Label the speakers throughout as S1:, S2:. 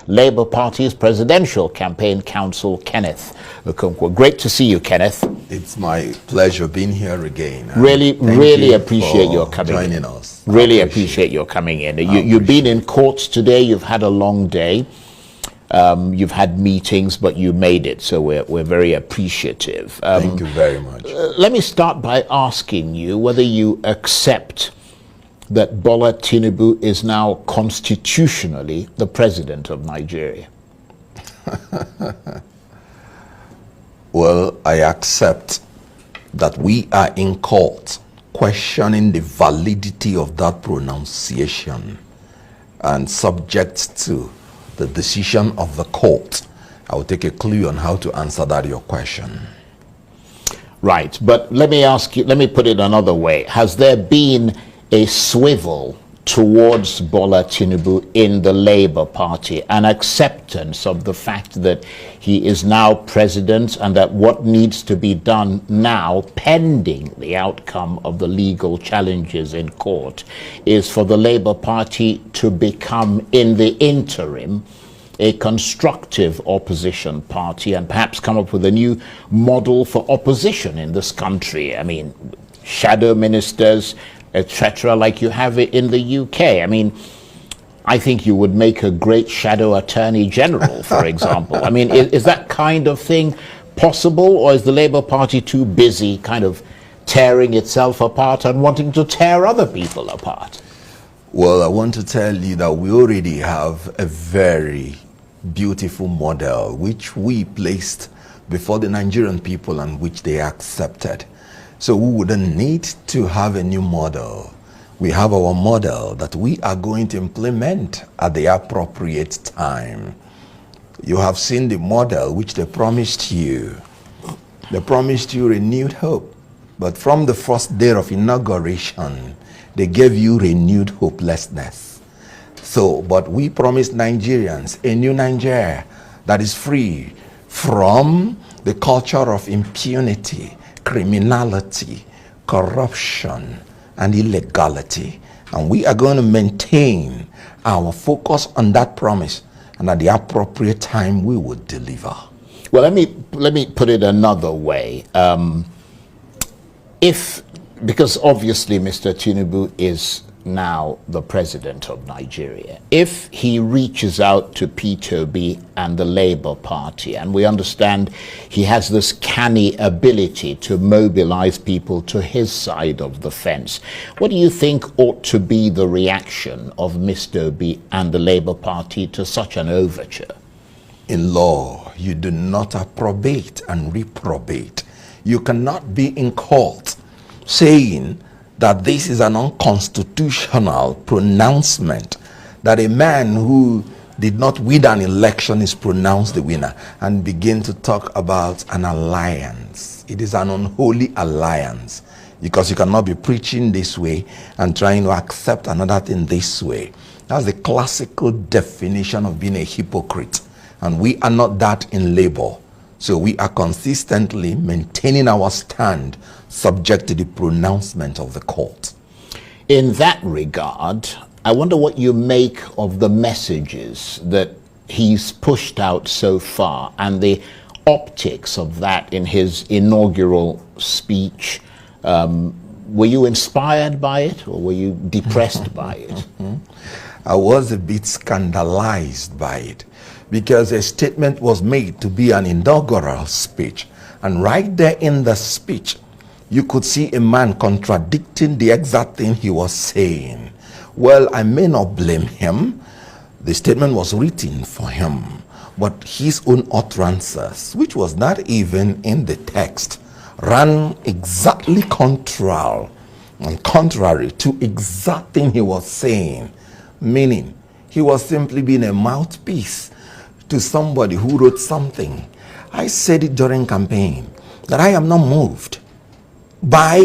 S1: Labour Party's Presidential Campaign Counsel, Kenneth Okonkwo. Great to see you, Kenneth.
S2: It's my pleasure being here again.
S1: Really appreciate your coming
S2: joining us.
S1: Really appreciate your coming in. You've been in courts today. You've had a long day. You've had meetings, but you made it, so we're very appreciative.
S2: Thank you very much.
S1: Let me start by asking you whether you accept that Bola Tinubu is now constitutionally the president of Nigeria.
S2: Well, I accept that we are in court questioning the validity of that pronunciation and subject to the decision of the court. I will take a clue on how to answer your question.
S1: Right, but let me ask you, let me put it another way. Has there been a swivel towards Bola Tinubu in the Labour Party, an acceptance of the fact that he is now president and that what needs to be done now, pending the outcome of the legal challenges in court, is for the Labour Party to become, in the interim, a constructive opposition party and perhaps come up with a new model for opposition in this country? I mean, shadow ministers, etc., like you have it in the UK. I mean, I think you would make a great shadow attorney general, for example. I mean, is that kind of thing possible, or is the Labour Party too busy kind of tearing itself apart and wanting to tear other people apart?
S2: Well, I want to tell you that we already have a very beautiful model which we placed before the Nigerian people and which they accepted. So we wouldn't need to have a new model. We have our model that we are going to implement at the appropriate time. You have seen the model which they promised you. They promised you renewed hope. But from the first day of inauguration, they gave you renewed hopelessness. So, but we promised Nigerians a new Nigeria that is free from the culture of impunity, criminality, corruption, and illegality. And we are going to maintain our focus on that promise, and at the appropriate time we will deliver.
S1: Well, let me put it another way. Because obviously Mr. Tinubu is now the president of Nigeria, if he reaches out to Peter Obi and the Labour Party, and we understand he has this canny ability to mobilize people to his side of the fence, what do you think ought to be the reaction of Mr. Obi and the Labour Party to such an overture?
S2: In law, you do not approbate and reprobate. You cannot be in court saying that this is an unconstitutional pronouncement, that a man who did not win an election is pronounced the winner, and begin to talk about an alliance. It is an unholy alliance, because you cannot be preaching this way and trying to accept another thing this way. That's the classical definition of being a hypocrite, and we are not that in Labour. So we are consistently maintaining our stand subject to the pronouncement of the court.
S1: In that regard, I wonder what you make of the messages that he's pushed out so far and the optics of that in his inaugural speech. Were you inspired by it, or were you depressed by it?
S2: I was a bit scandalized by it, because a statement was made to be an inaugural speech, and right there in the speech you could see a man contradicting the exact thing he was saying. Well, I may not blame him. The statement was written for him, but his own utterances, which was not even in the text, ran exactly contrary to exact thing he was saying, meaning he was simply being a mouthpiece to somebody who wrote something. I said it during campaign that I am not moved by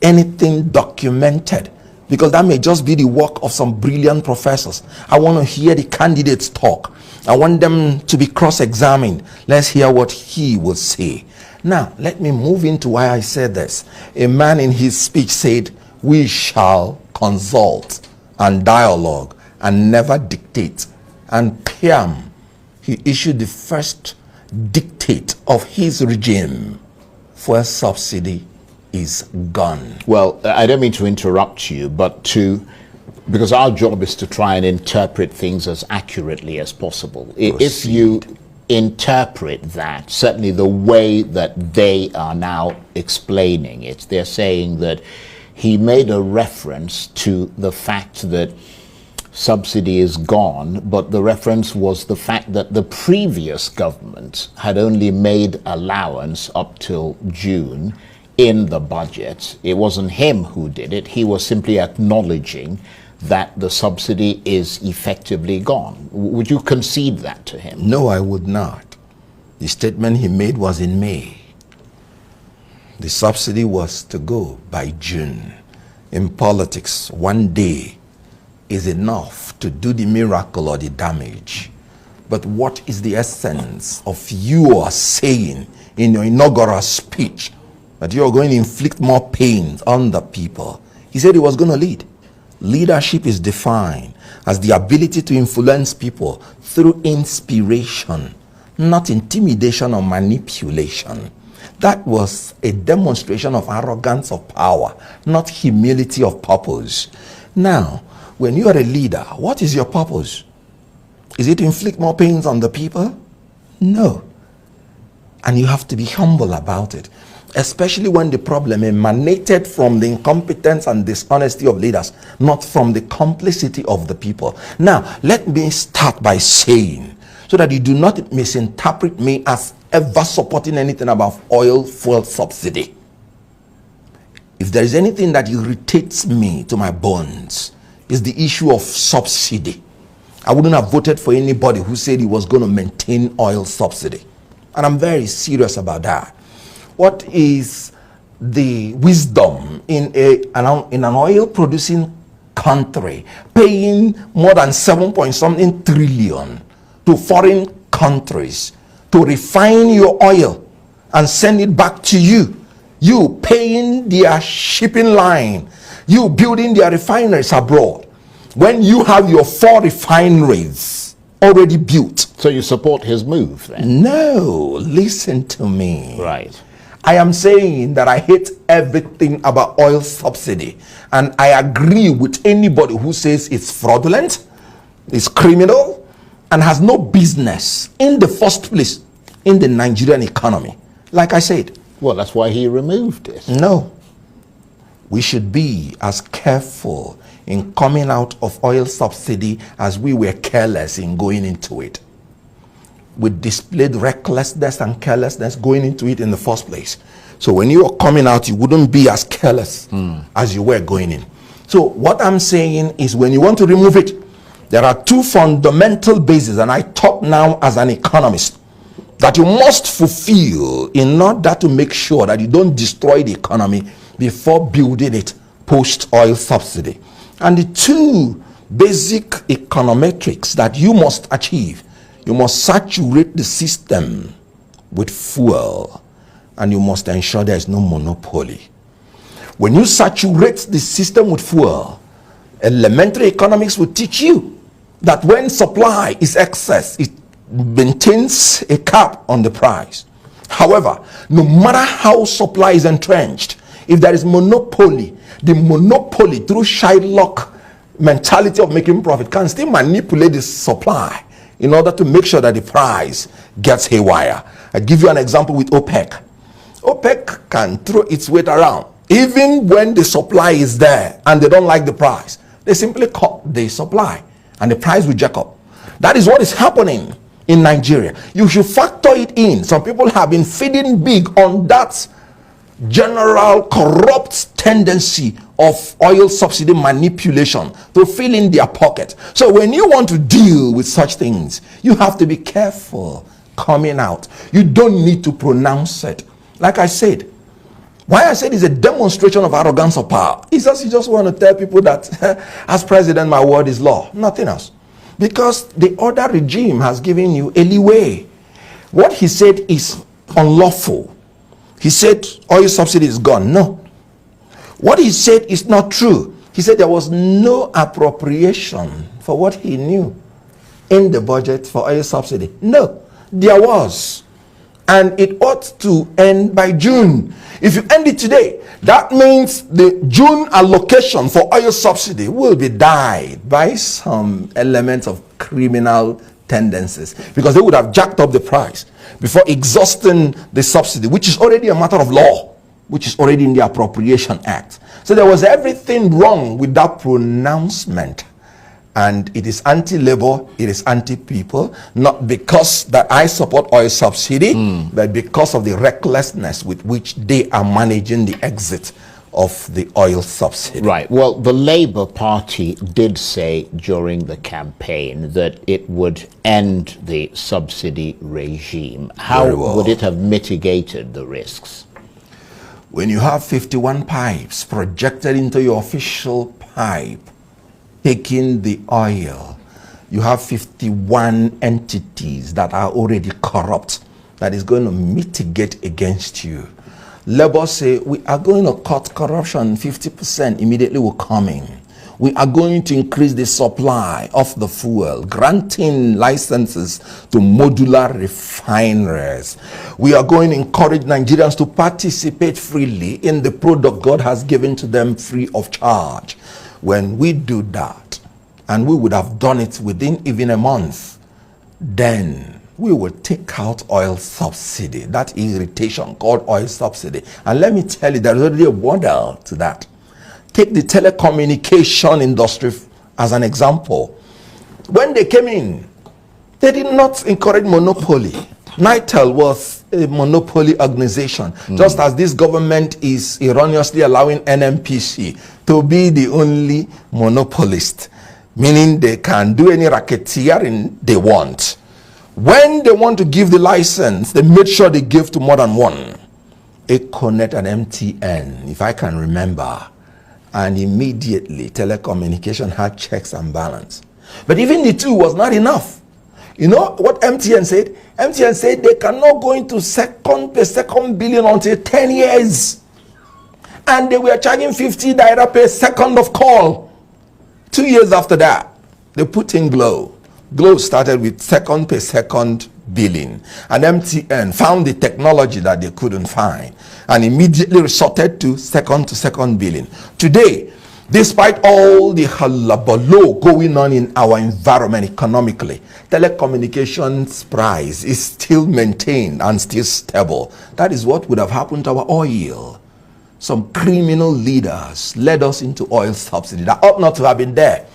S2: anything documented, because that may just be the work of some brilliant professors. I want to hear the candidates talk. I want them to be cross-examined. Let's hear what he would say. Now, let me move into why I said this. A man in his speech said, "We shall consult and dialogue and never dictate And Piam, he issued the first dictate of his regime. Fuel subsidy is gone.
S1: Well, I don't mean to interrupt you, but because our job is to try and interpret things as accurately as possible. If you interpret that, certainly the way that they are now explaining it, they're saying that he made a reference to the fact that subsidy is gone, but the reference was the fact that the previous government had only made allowance up till June in the budget. It wasn't him who did it. He was simply acknowledging that the subsidy is effectively gone. Would you concede that to him?
S2: No, I would not. The statement he made was in May. The subsidy was to go by June. In politics, one day is enough to do the miracle or the damage. But what is the essence of you are saying in your inaugural speech that you are going to inflict more pain on the people? He said he was going to lead. Leadership is defined as the ability to influence people through inspiration, not intimidation or manipulation. That was a demonstration of arrogance of power, not humility of purpose. Now, when you are a leader, what is your purpose? Is it to inflict more pains on the people? No. And you have to be humble about it, especially when the problem emanated from the incompetence and dishonesty of leaders, not from the complicity of the people. Now, let me start by saying, so that you do not misinterpret me as ever supporting anything about oil fuel subsidy. If there is anything that irritates me to my bones, is the issue of subsidy. I wouldn't have voted for anybody who said he was going to maintain oil subsidy. And I'm very serious about that. What is the wisdom in an oil producing country paying more than 7-point-something trillion to foreign countries to refine your oil and send it back to you? You paying their shipping line, you building their refineries abroad, when you have your 4 refineries already built.
S1: So you support his move then?
S2: No, listen to me.
S1: Right.
S2: I am saying that I hate everything about oil subsidy, and I agree with anybody who says it's fraudulent, it's criminal, and has no business in the first place in the Nigerian economy. Like I said.
S1: Well, that's why he removed it.
S2: No. We should be as careful in coming out of oil subsidy as we were careless in going into it. We displayed recklessness and carelessness going into it in the first place. So when you are coming out, you wouldn't be as careless as you were going in. So what I'm saying is, when you want to remove it, there are 2 fundamental bases, and I talk now as an economist, that you must fulfill in order to make sure that you don't destroy the economy before building it post-oil subsidy. And the 2 basic econometrics that you must achieve: you must saturate the system with fuel, and you must ensure there is no monopoly. When you saturate the system with fuel, elementary economics will teach you that when supply is excess, it maintains a cap on the price. However, no matter how supply is entrenched, if there is monopoly, the monopoly, through Shylock mentality of making profit, can still manipulate the supply in order to make sure that the price gets haywire. I give you an example with OPEC. OPEC can throw its weight around. Even when the supply is there and they don't like the price, they simply cut the supply and the price will jack up. That is what is happening in Nigeria. You should factor it in. Some people have been feeding big on that general corrupt tendency of oil subsidy manipulation to fill in their pocket. So when you want to deal with such things, you have to be careful coming out. You don't need to pronounce it. Like I said, why I said it's a demonstration of arrogance of power. It's just you just want to tell people that as president, my word is law. Nothing else. Because the other regime has given you a leeway. What he said is unlawful. He said oil subsidy is gone. No. What he said is not true. He said there was no appropriation for what he knew. in the budget for oil subsidy? No, there was. And it ought to end by June. If you end it today, that means the June allocation for oil subsidy will be dyed by some elements of criminal tendencies, because they would have jacked up the price before exhausting the subsidy, which is already a matter of law, which is already in the Appropriation Act. So there was everything wrong with that pronouncement. And it is anti-labor, it is anti-people, not because that I support oil subsidy, but because of the recklessness with which they are managing the exit of the oil subsidy.
S1: Right. Well, the Labour Party did say during the campaign that it would end the subsidy regime. How would it have mitigated the risks?
S2: When you have 51 pipes projected into your official pipe, taking the oil, you have 51 entities that are already corrupt that is going to mitigate against you. Labour say, we are going to cut corruption 50%, immediately will come in. We are going to increase the supply of the fuel, granting licenses to modular refineries. We are going to encourage Nigerians to participate freely in the product God has given to them free of charge. When we do that, and we would have done it within even a month, then we will take out oil subsidy, that irritation called oil subsidy. And let me tell you, there's already a model to that. Take the telecommunication industry as an example. When they came in, they did not encourage monopoly. NITEL was a monopoly organization, just as this government is erroneously allowing NNPC to be the only monopolist, meaning they can do any racketeering they want. When they want to give the license, they made sure they give to more than one. Econet and MTN, if I can remember. And immediately, telecommunication had checks and balance. But even the two was not enough. You know what MTN said? MTN said they cannot go into second billing until 10 years. And they were charging 50 naira per second of call. 2 years after that, they put in Glow. Glow started with second per second billing. And MTN found the technology that they couldn't find and immediately resorted to second billing. Today, despite all the hullabaloo going on in our environment economically, telecommunications price is still maintained and still stable. That is what would have happened to our oil. Some criminal leaders led us into oil subsidy that ought not to have been there.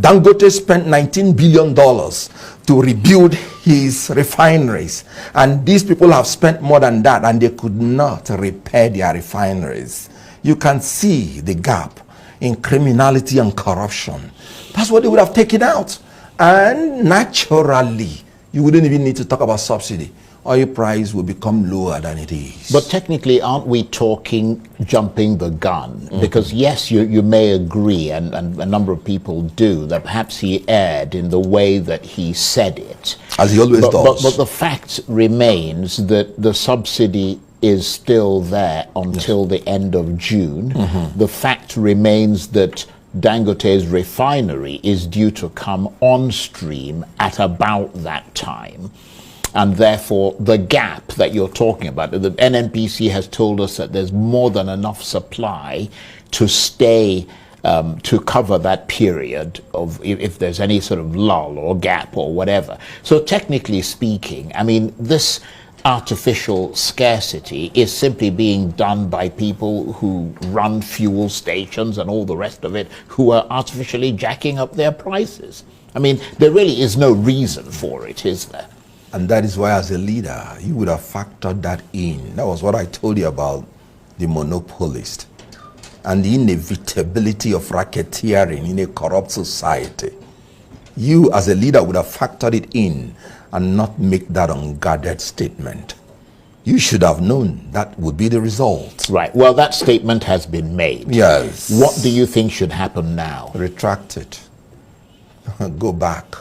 S2: Dangote spent $19 billion to rebuild his refineries. And these people have spent more than that, and they could not repair their refineries. You can see the gap in criminality and corruption. That's what they would have taken out. And naturally, you wouldn't even need to talk about subsidy. Oil price will become lower than it is.
S1: But technically, aren't we talking jumping the gun? Because yes, you may agree, and a number of people do, that perhaps he erred in the way that he said it.
S2: As he always does.
S1: But the fact remains that the subsidy is still there until the end of June. The fact remains that Dangote's refinery is due to come on stream at about that time. And therefore, the gap that you're talking about, the NNPC has told us that there's more than enough supply to stay, to cover that period of if there's any sort of lull or gap or whatever. So technically speaking, I mean, this artificial scarcity is simply being done by people who run fuel stations and all the rest of it, who are artificially jacking up their prices. I mean, there really is no reason for it, is there?
S2: And that is why, as a leader, you would have factored that in. That was what I told you about the monopolist and the inevitability of racketeering in a corrupt society. You, as a leader, would have factored it in and not make that unguarded statement. You should have known that would be the result.
S1: Right. Well, that statement has been made.
S2: Yes.
S1: What do you think should happen now?
S2: Retract it. Go back.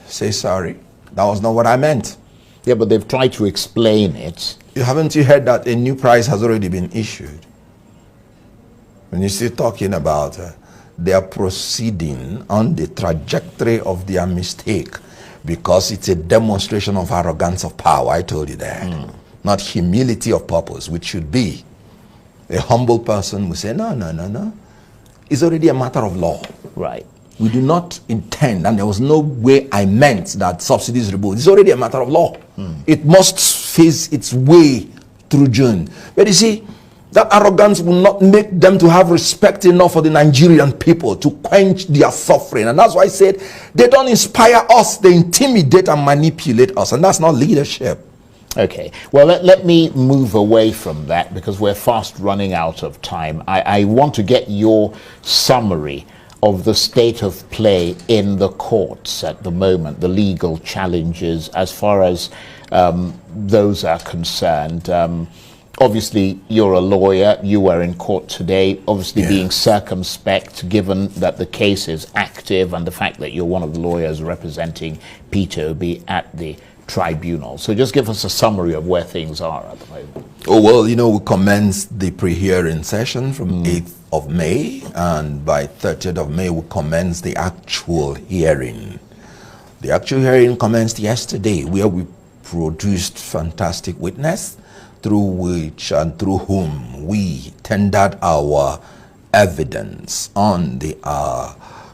S2: Say sorry. That was not what I meant.
S1: Yeah, but they've tried to explain it.
S2: Haven't you heard that a new price has already been issued? When you're still talking about they are proceeding on the trajectory of their mistake because it's a demonstration of arrogance of power. I told you that. Not humility of purpose, which should be. A humble person will say, no, no, no, no. It's already a matter of law.
S1: Right.
S2: We do not intend, and there was no way I meant that subsidies removed. It's already a matter of law. It must face its way through June. But you see, that arrogance will not make them to have respect enough for the Nigerian people to quench their suffering. And that's why I said they don't inspire us, they intimidate and manipulate us. And that's not leadership.
S1: Okay, well, let me move away from that because we're fast running out of time. I want to get your summary of the state of play in the courts at the moment, the legal challenges as far as those are concerned. Obviously, you're a lawyer. You were in court today, obviously being circumspect, given that the case is active and the fact that you're one of the lawyers representing Peter Obi at the tribunal. So just give us a summary of where things are at the moment.
S2: Oh, well, you know, we commenced the pre-hearing session from 8th of May, and by 30th of May, we commenced the actual hearing. The actual hearing commenced yesterday, where we produced fantastic witness, through which and through whom we tendered our evidence on the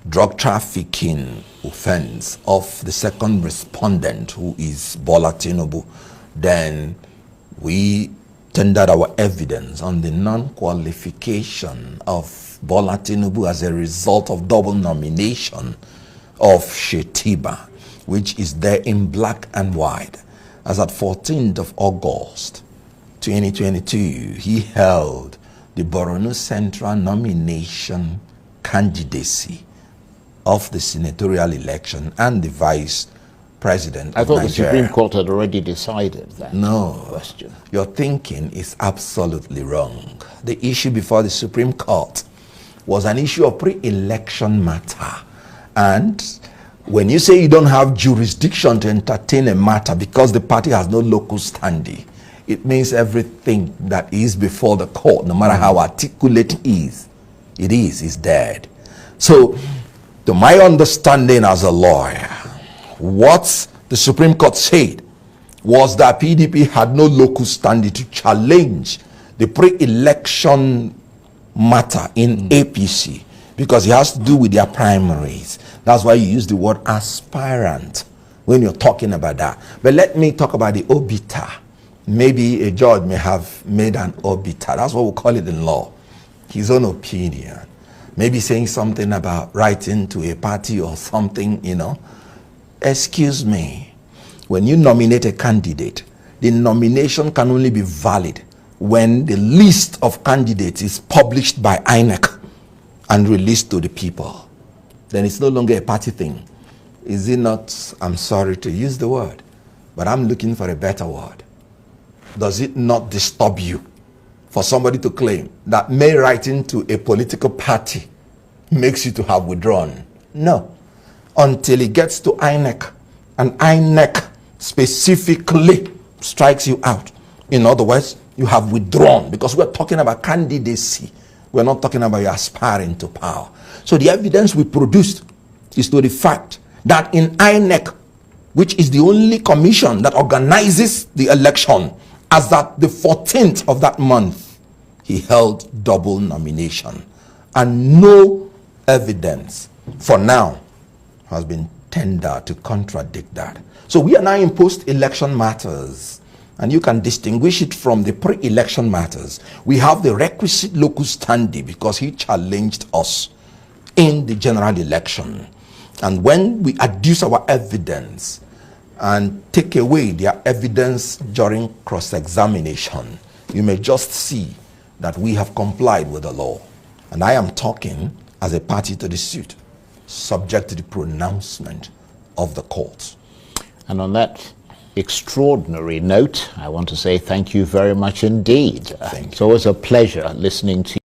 S2: drug trafficking offense of the second respondent, who is Bola Tinubu. Then we tendered our evidence on the non-qualification of Bola Tinubu as a result of double nomination of Shetiba, which is there in black and white. As at 14th of August 2022, he held the Borno Central nomination candidacy of the senatorial election and the vice president
S1: I
S2: of
S1: thought
S2: Nigeria.
S1: the Supreme Court had already decided that question.
S2: Your thinking is absolutely wrong. The issue before the Supreme Court was an issue of pre-election matter. And when you say you don't have jurisdiction to entertain a matter because the party has no locus standi, it means everything that is before the court, no matter how articulate it is dead. So, to my understanding as a lawyer, what the Supreme Court said was that PDP had no locus standi to challenge the pre-election matter in APC because it has to do with their primaries. That's why you use the word aspirant when you're talking about that. But let me talk about the obiter. Maybe a judge may have made an obiter. That's what we call it in law. His own opinion. Maybe saying something about writing to a party or something, you know. Excuse me. When you nominate a candidate, the nomination can only be valid when the list of candidates is published by INEC and released to the people. Then it's no longer a party thing. Is it not, I'm sorry to use the word, but I'm looking for a better word. Does it not disturb you for somebody to claim that mere writing to a political party makes you to have withdrawn? No. Until it gets to INEC, and INEC specifically strikes you out. In other words, you have withdrawn, because we're talking about candidacy. We're not talking about you aspiring to power. So the evidence we produced is to the fact that in INEC, which is the only commission that organizes the election, as at the 14th of that month, he held double nomination. And no evidence, for now, has been tendered to contradict that. So we are now in post-election matters, and you can distinguish it from the pre-election matters. We have the requisite locus standi because he challenged us in the general election. And when we adduce our evidence and take away their evidence during cross-examination, you may just see that we have complied with the law. And I am talking as a party to the suit, subject to the pronouncement of the courts.
S1: And on that extraordinary note, I want to say thank you very much indeed.
S2: Thank you.
S1: It's always a pleasure listening to you.